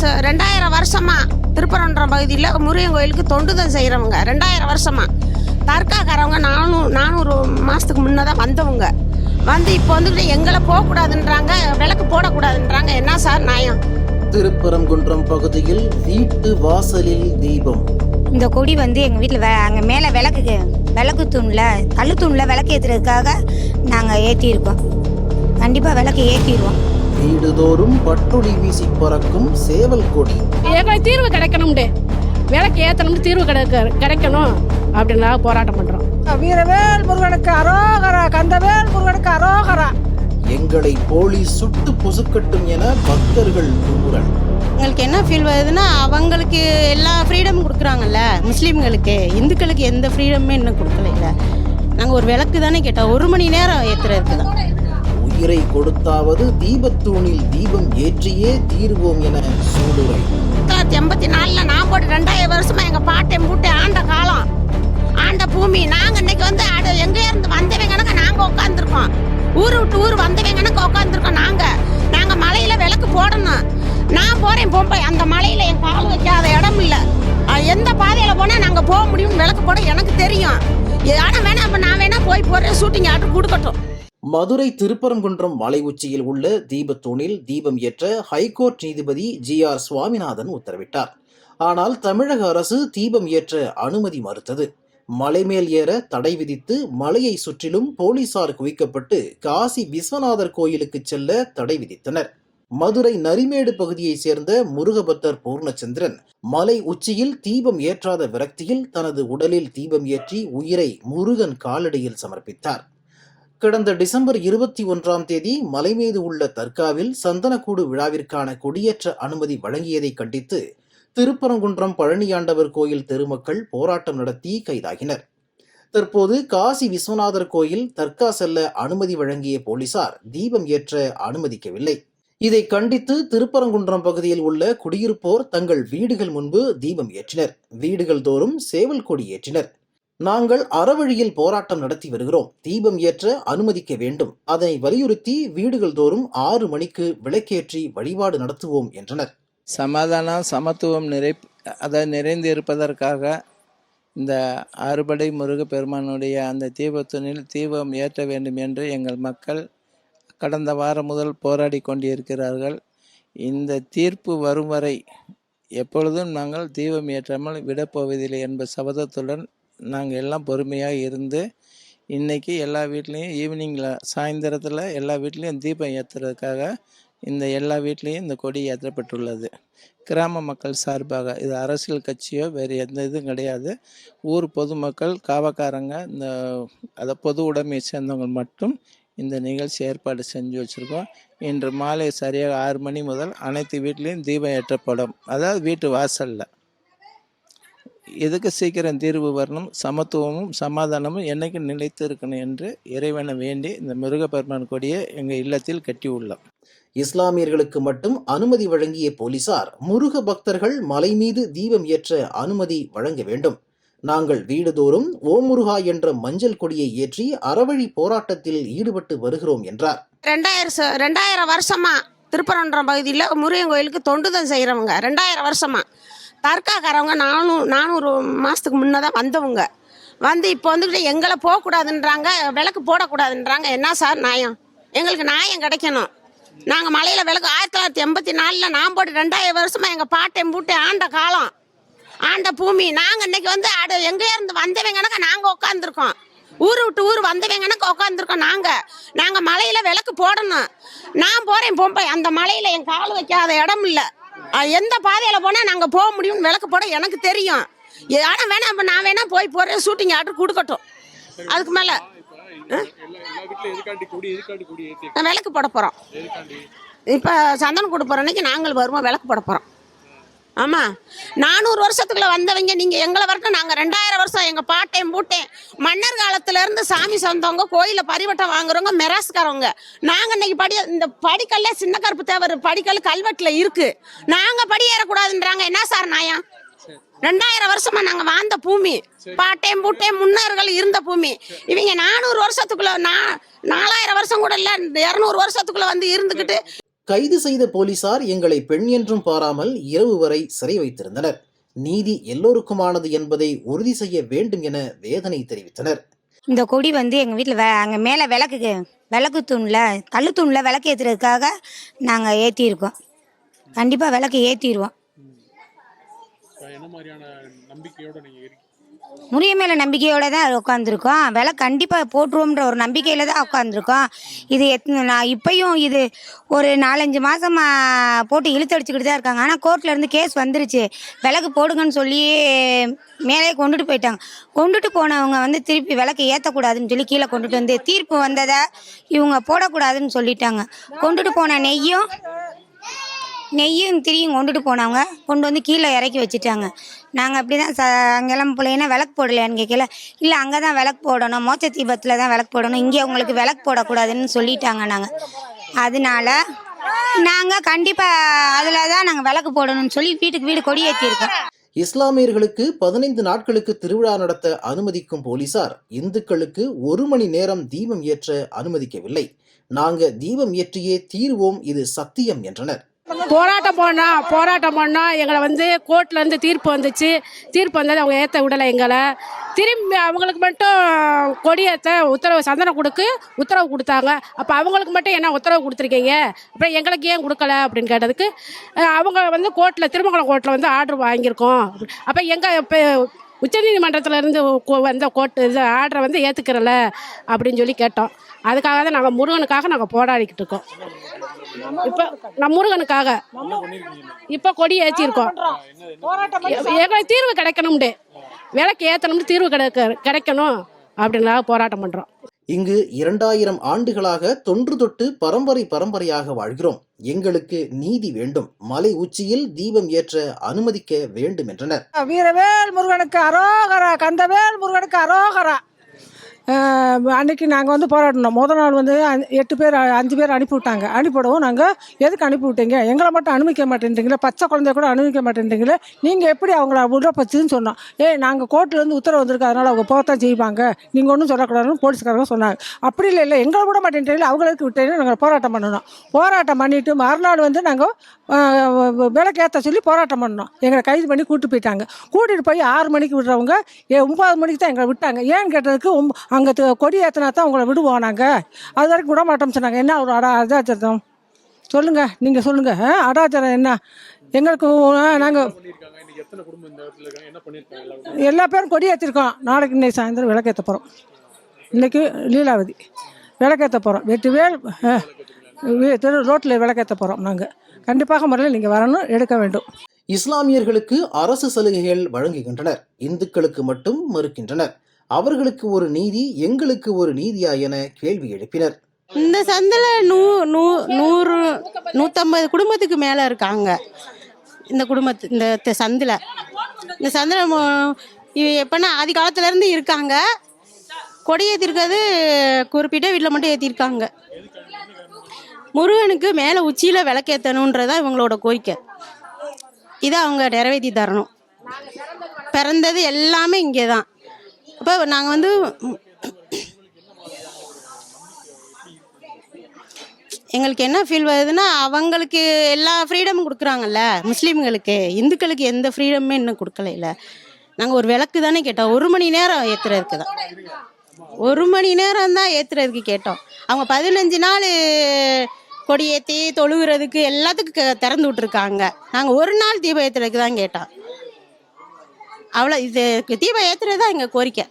2000 வருஷமா திருப்பரங்குன்றம் பகுதியில் முருகன் கோயிலுக்கு தொண்டுதல் செய்கிறவங்க 2000 வருஷமா தர்காக்காரவங்க 400 மாதத்துக்கு முன்னே தான் வந்தவங்க வந்து இப்போ வந்துட்டு எங்களை போகக்கூடாதுன்றாங்க, விளக்கு போடக்கூடாதுன்றாங்க. என்ன சார் நியாயம்? திருப்பரங்குன்றம் பகுதியில் வீட்டு வாசலில் தீபம். இந்த கொடி வந்து எங்கள் வீட்டில் அங்கே மேலே விளக்கு தூணில் கல்லு தூணில் விளக்கு ஏற்றுறதுக்காக நாங்கள் ஏற்றிருக்கோம். கண்டிப்பாக விளக்கு ஏற்றிடுவோம். வீடுதோறும் பட்டொளி வீசி பறக்கும் சேவல் கொடி. எங்களுக்கு தீர்வு கிடைக்கணும்னு, விளக்கு ஏற்றணும்னு தீர்வு கிடைக்கணும் அப்படின்னா போராட்டம் பண்ணுறோம். வீரவேல் முருகனுக்கு அரோகரா, கந்தவேல் முருகனுக்கு அரோகரா. எங்களை போலீஸ் சுட்டு பொசுக்கட்டும் என பக்தர்கள் குமுறல். எங்களுக்கு என்ன ஃபீல் வருதுன்னா, அவங்களுக்கு எல்லா ஃப்ரீடமும் கொடுக்குறாங்கல்ல, முஸ்லீம்களுக்கு, இந்துக்களுக்கு எந்த ஃப்ரீடமே இன்னும் கொடுக்கல. இல்லை, நாங்கள் ஒரு விளக்கு தானே கேட்டோம், 1 மணி நேரம் ஏற்றுறதுக்கு தான். உயிரை கொடுத்தாவது தீபத்தூணில் தீபம் ஏற்றியே தீர்வோம் என சூளுரை. 1984 நான் போட்டு 2000 வருஷமா எங்கள் பாட்டை மூட்டை ஆண்ட காலம், ஆண்ட பூமி. நாங்கள் இன்னைக்கு வந்து எங்கே இருந்து வந்தவங்க நாங்கள் உட்காந்துருக்கோம், ஊர் விட்டு ஊர் வந்தவங்க உட்காந்துருக்கோம். நாங்கள் மலையில் விளக்கு போடணும். நான் போகிறேன் பொம்பை, அந்த மலையில் என் கால் வைக்காத இடம் இல்லை. எந்த பாதையில் போனால் நாங்கள் போக முடியும்னு விளக்கு போட எனக்கு தெரியும். ஆனால் வேணா இப்போ நான் வேணா போகிறேன், ஷூட்டிங் ஆர்டர் கொடுக்கட்டும். மதுரை திருப்பரங்குன்றம் மலை உச்சியில் உள்ள தீபத்தூணில் தீபம் ஏற்ற ஹைகோர்ட் நீதிபதி GR சுவாமிநாதன் உத்தரவிட்டார். ஆனால் தமிழக அரசு தீபம் ஏற்ற அனுமதி மறுத்தது. மலை மேல் ஏற தடை விதித்து மலையை சுற்றிலும் போலீசார் குவிக்கப்பட்டு காசி விஸ்வநாதர் கோயிலுக்கு செல்ல தடை விதித்தனர். மதுரை நரிமேடு பகுதியைச் சேர்ந்த முருகபக்தர் பூர்ணச்சந்திரன் மலை உச்சியில் தீபம் ஏற்றாத விரக்தியில் தனது உடலில் தீபம் ஏற்றி உயிரை முருகன் காலடியில் சமர்ப்பித்தார். கடந்த டிசம்பர் 21ஆம் தேதி மலை மீது உள்ள தர்காவில் சந்தனக்கூடு விழாவிற்கான கொடியேற்ற அனுமதி வழங்கியதை கண்டித்து திருப்பரங்குன்றம் பழனியாண்டவர் கோயில் தெருமக்கள் போராட்டம் நடத்தி கைதாகினர். தற்போது காசி விஸ்வநாதர் கோயில் தர்கா செல்ல அனுமதி வழங்கிய போலீசார் தீபம் ஏற்ற அனுமதிக்கவில்லை. இதை கண்டித்து திருப்பரங்குன்றம் பகுதியில் உள்ள குடியிருப்போர் தங்கள் வீடுகள் முன்பு தீபம் ஏற்றினர். வீடுகள் தோறும் சேவல் கொடி ஏற்றினர். நாங்கள் அறவழியில் போராட்டம் நடத்தி வருகிறோம், தீபம் ஏற்ற அனுமதிக்க வேண்டும், அதனை வலியுறுத்தி வீடுகள் தோறும் 6 மணிக்கு விளக்கேற்றி வழிபாடு நடத்துவோம் என்றனர். சமாதானம் சமத்துவம் நிறைந்து இருப்பதற்காக இந்த அறுபடை முருகப்பெருமானுடைய அந்த தீபத்தூணில் தீபம் ஏற்ற வேண்டும் என்று எங்கள் மக்கள் கடந்த வாரம் முதல் போராடி கொண்டிருக்கிறார்கள். இந்த தீர்ப்பு வரும் வரை எப்பொழுதும் நாங்கள் தீபம் ஏற்றாமல் விடப்போவதில்லை என்ற சபதத்துடன் நாங்கள் எல்லாம் பொறுமையாக இருந்து இன்றைக்கி எல்லா வீட்லேயும் ஈவினிங்கில் சாயந்தரத்தில் எல்லா வீட்லேயும் தீபம் ஏற்றுறதுக்காக இந்த எல்லா வீட்லேயும் இந்த கொடி ஏற்றப்பட்டுள்ளது. கிராம மக்கள் சார்பாக, இது அரசியல் கட்சியோ வேறு எந்த இதுவும் கிடையாது. ஊர் பொதுமக்கள், காவக்காரங்க, இந்த பொது உடைமையை சேர்ந்தவங்க மட்டும் இந்த நிகழ்ச்சி ஏற்பாடு செஞ்சு வச்சுருக்கோம். இன்று மாலை சரியாக 6 மணி முதல் அனைத்து வீட்லேயும் தீபம் ஏற்றப்படும். அதாவது வீட்டு வாசலில். இதுக்கு சீக்கிரம் தீர்வு வரணும், சமத்துவமும் சமாதானமும் என்னைக்கு நிலைத்து இருக்கணும் என்று இறைவனை வேண்டி இந்த முருகப்பெருமான் கொடியை எங்கள் இல்லத்தில் கட்டியுள்ளோம். இஸ்லாமியர்களுக்கு மட்டும் அனுமதி வழங்கிய போலீசார் முருக பக்தர்கள் மலை மீது தீபம் ஏற்ற அனுமதி வழங்க வேண்டும். நாங்கள் வீடுதோறும் ஓம் முருகா என்ற மஞ்சள் கொடியை ஏற்றி அறவழி போராட்டத்தில் ஈடுபட்டு வருகிறோம் என்றார். 2000 வருஷமா திருப்பரங்குன்றம் பகுதியில் முருகன் கோயிலுக்கு தொண்டுதல் செய்கிறவங்க 2000 வருஷமா தர்காக்காரவங்க 400 மாதத்துக்கு முன்னே தான் வந்தவங்க வந்து இப்போ வந்துக்கிட்டு எங்களை போகக்கூடாதுன்றாங்க, விளக்கு போடக்கூடாதுன்றாங்க. என்ன சார் நியாயம்? எங்களுக்கு நியாயம் கிடைக்கணும். நாங்கள் மலையில் விளக்கு 1984 நான் போட்டு 2000 வருஷமா எங்கள் பாட்டை மூட்டை ஆண்ட காலம், ஆண்ட பூமி. நாங்கள் இன்னைக்கு வந்து எங்கே இருந்து வந்தவங்க நாங்கள் உட்காந்துருக்கோம், ஊர் விட்டு ஊர் வந்தவங்க உட்காந்துருக்கோம். நாங்கள் மலையில் விளக்கு போடணும். நான் போகிறேன் பொம்பை, அந்த மலையில் என் கால் வைக்காத இடம் இல்லை. எந்த பாதையில் போனால் நாங்கள் போக முடியும்னு விளக்கு போட எனக்கு தெரியும். ஆனால் வேணா இப்போ நான் வேணா போகிறேன், ஷூட்டிங் ஆர்டர் கொடுக்கட்டும். அதுக்கு மேலே விளக்கு போட போகிறோம். இப்போ சந்தனம் கொடுப்போம் அன்னைக்கு நாங்கள் வருவோம், விளக்கு போட போகிறோம். ஆமாம், 400 வருஷத்துக்குள்ளே வந்தவங்க நீங்கள் எங்களை வரட்டும். நாங்கள் 2000 வருஷம் எங்கள் பாட்டையும் பூட்டேன் மன்னர் காலத்துலேருந்து சாமி சொந்தவங்க, கோயிலில் பரிவட்டம் வாங்குறவங்க, மெராஸ்காரவங்க. நாங்கள் இன்னைக்கு இந்த படிக்கல்ல சின்ன கருப்பு தேவர் படிக்கல் கல்வெட்டில் இருக்குது. நாங்கள் படி ஏறக்கூடாதுன்றாங்க. என்ன சார் நியாயம்? 2000 வருஷமா நாங்கள் வாழ்ந்த பூமி, பாட்டையும் பூட்டையும் முன்னோர்கள் இருந்த பூமி. இவங்க 400 வருஷத்துக்குள்ள 4000 வருஷம் கூட இல்லை, 200 வருஷத்துக்குள்ள வந்து இருந்துக்கிட்டு கைது செய்த போலீசார் எங்களை பெண் என்றும் பாராமல் இரவு வரை சிறை வைத்திருந்தனர். நீதி எல்லோருக்குமானது என்பதை உறுதி செய்ய வேண்டும் என வேதனை தெரிவித்தனர். இந்த கொடி வந்து எங்கள் வீட்டில் அங்கே மேலே விளக்கு தூணில் கல்லுத்தூணில் விளக்கு ஏற்றுறதுக்காக நாங்கள் ஏற்றிருக்கோம். கண்டிப்பாக விளக்கு ஏற்றிடுவோம். முறிய மேலே நம்பிக்கையோடு தான் உட்காந்துருக்கோம். விலை கண்டிப்பாக போட்டுருவோம்ன்ற ஒரு நம்பிக்கையில் தான் உட்காந்துருக்கோம். இது நான் இப்பையும் இது ஒரு 4-5 மாதமாக போட்டு இழுத்தடிச்சுக்கிட்டு தான் இருக்காங்க. ஆனால் கோர்ட்லேருந்து கேஸ் வந்துருச்சு, விளக்கு போடுங்கன்னு சொல்லி மேலே கொண்டுட்டு போயிட்டாங்க. கொண்டுட்டு போனவங்க வந்து திருப்பி விளக்கு ஏற்றக்கூடாதுன்னு சொல்லி கீழே கொண்டுட்டு வந்து தீர்ப்பு வந்ததை இவங்க போடக்கூடாதுன்னு சொல்லிட்டாங்க. கொண்டுட்டு போன நெய்யும் திரியும் கொண்டுட்டு போனவங்க கொண்டு வந்து கீழே இறக்கி வச்சுட்டாங்க. நாங்கள் அப்படி தான் அங்கெல்லாம் பிள்ளைன்னா விளக்கு போடலையான்னு கேட்கல. இல்லை, அங்கே தான் விளக்கு போடணும், மோட்ச தீபத்தில் தான் விளக்கு போடணும், இங்கே உங்களுக்கு விளக்கு போடக்கூடாதுன்னு சொல்லிட்டாங்க. அதனால நாங்கள் கண்டிப்பாக அதில் தான் நாங்கள் விளக்கு போடணும்னு சொல்லி வீட்டுக்கு வீடு கொடி ஏற்றிருக்கோம். இஸ்லாமியர்களுக்கு 15 நாட்களுக்கு திருவிழா நடத்த அனுமதிக்கும் போலீசார் இந்துக்களுக்கு 1 மணி நேரம் தீபம் ஏற்ற அனுமதிக்கவில்லை. நாங்க தீபம் ஏற்றியே தீருவோம், இது சத்தியம் என்றனர். போராட்டம் பண்ணோம். எங்களை வந்து கோர்ட்லேருந்து தீர்ப்பு வந்துச்சு. தீர்ப்பு வந்தது அவங்க ஏற்ற விடலை எங்களை. திரும்பி அவங்களுக்கு மட்டும் கொடியேற்ற சந்தனம் உத்தரவு கொடுத்தாங்க. அப்போ அவங்களுக்கு மட்டும் என்ன உத்தரவு கொடுத்துருக்கீங்க, அப்புறம் எங்களுக்கு ஏன் கொடுக்கல அப்படின்னு கேட்டதுக்கு அவங்க வந்து திருமங்கலம் கோர்ட்டில் வந்து ஆர்டர் வாங்கியிருக்கோம். அப்போ இப்போ உச்சநீதிமன்றத்தில் இருந்து வந்த இது ஆர்டரை வந்து ஏற்றுக்கிறல அப்படின்னு சொல்லி கேட்டோம். அதுக்காக தான் நாங்கள் முருகனுக்காக நாங்கள் போராடிக்கிட்டு இருக்கோம். இப்போ முருகனுக்காக இப்போ கொடி ஏற்றிருக்கோம். எங்களுக்கு தீர்வு கிடைக்கணும்னு, விலைக்கு ஏற்றணும்னு தீர்வு கிடைக்கணும் அப்படின்னாக போராட்டம் பண்ணுறோம். இங்கு 2000 ஆண்டுகளாக தொன்று தொட்டு பரம்பரையாக வாழ்கிறோம். எங்களுக்கு நீதி வேண்டும், மலை உச்சியில் தீபம் ஏற்ற அனுமதிக்க வேண்டும் என்றனர். வீரவேல் முருகனுக்கு அரோகரா, கந்தவேல் முருகனுக்கு அரோகரா. அன்றைக்கி நாங்கள் வந்து போராடினோம். முதல் நாள் வந்து 5 பேர் அனுப்பிவிட்டாங்க. அனுப்பிவிடவும் நாங்கள் எதுக்கு அனுப்பிவிட்டீங்க, எங்களை மட்டும் அனுமதிக்க மாட்டேன்றீங்களே, பச்சை குழந்தைய கூட அனுமதிக்க மாட்டேன்றீங்களே, நீங்கள் எப்படி அவங்கள விடப்பச்சுன்னு சொன்னோம். நாங்கள் கோர்ட்லேருந்து உத்தரவு வந்திருக்கு, அதனால் அவங்க போகத்தான் செய்வாங்க, நீங்கள் ஒன்றும் சொல்லக்கூடாதுன்னு போலீஸ்காரங்க சொன்னாங்க. அப்படி இல்லை, எங்களை விட மாட்டேன்றீங்களே, அவங்களுக்கு விட்டேன்னு நாங்கள் போராட்டம் பண்ணணும். போராட்டம் பண்ணிவிட்டு மறுநாள் வந்து நாங்கள் விளக்கேற்ற சொல்லி போராட்டம் பண்ணோம். எங்களை கைது பண்ணி கூப்பிட்டு போயிட்டாங்க. கூட்டிகிட்டு போய் 6 மணிக்கு விடுறவங்க 9 மணிக்கு தான் எங்களை விட்டாங்க. ஏன்னு கேட்டதுக்கு அங்கே கொடி ஏற்றினா தான் உங்களை விடுவோம், நாங்கள் அது வரைக்கும் விட மாட்டோம்னு சொன்னாங்க. என்ன ஒரு அடாச்சரம் சொல்லுங்கள், நீங்கள் சொல்லுங்கள். அடாச்சரம் என்ன எங்களுக்கு? நாங்கள் எல்லா பேரும் கொடி ஏற்றிருக்கோம். நாளைக்கு இன்னைக்கு சாயந்தரம் விளக்கேற்ற போகிறோம். இன்றைக்கி லீலாவதி விளக்கேற்ற போகிறோம். வெற்றிவேல் ரோட்டில் விளக்கேற்ற போகிறோம். நாங்கள் கண்டிப்பாக முறையில் நீங்கள் வரணும், எடுக்க வேண்டும். இஸ்லாமியர்களுக்கு அரசு சலுகைகள் வழங்குகின்றனர், இந்துக்களுக்கு மட்டும் மறுக்கின்றனர். அவர்களுக்கு ஒரு நீதி, எங்களுக்கு ஒரு நீதியா என கேள்வி எழுப்பினர். இந்த சந்தில் 100-150 குடும்பத்துக்கு மேலே இருக்காங்க. இந்த சந்தில் எப்போனா ஆதி காலத்துலேருந்து இருக்காங்க. கொடி ஏற்றிருக்கிறது குறிப்பிட்ட வீட்டில் மட்டும் ஏற்றிருக்காங்க. முருகனுக்கு மேலே உச்சியில் விளக்கேற்றணுன்றதான் இவங்களோட கோரிக்கை. இதை அவங்க நிறைவேற்றி தரணும். பிறந்தது எல்லாமே இங்கே தான். அப்போ நாங்கள் வந்து எங்களுக்கு என்ன ஃபீல் வருதுன்னா, அவங்களுக்கு எல்லா ஃப்ரீடமும் கொடுக்குறாங்கல்ல முஸ்லீம்களுக்கு, இந்துக்களுக்கு எந்த ஃப்ரீடமுமே இன்னும் கொடுக்கல. நாங்கள் ஒரு விளக்கு தானே கேட்டோம், 1 மணி நேரம் ஏற்றுறதுக்கு தான். 1 மணி நேரம் தான் ஏற்றுறதுக்கு கேட்டோம். அவங்க 15 நாள் கொடியேற்றி தொழுகிறதுக்கு எல்லாத்துக்கும் திறந்து விட்டுருக்காங்க. நாங்கள் 1 நாள் தீபம் ஏற்றுறதுக்கு தான் கேட்டோம். அவ்வளோ. இது தீபம் ஏற்றுறது தான் எங்கள் கோரிக்கை.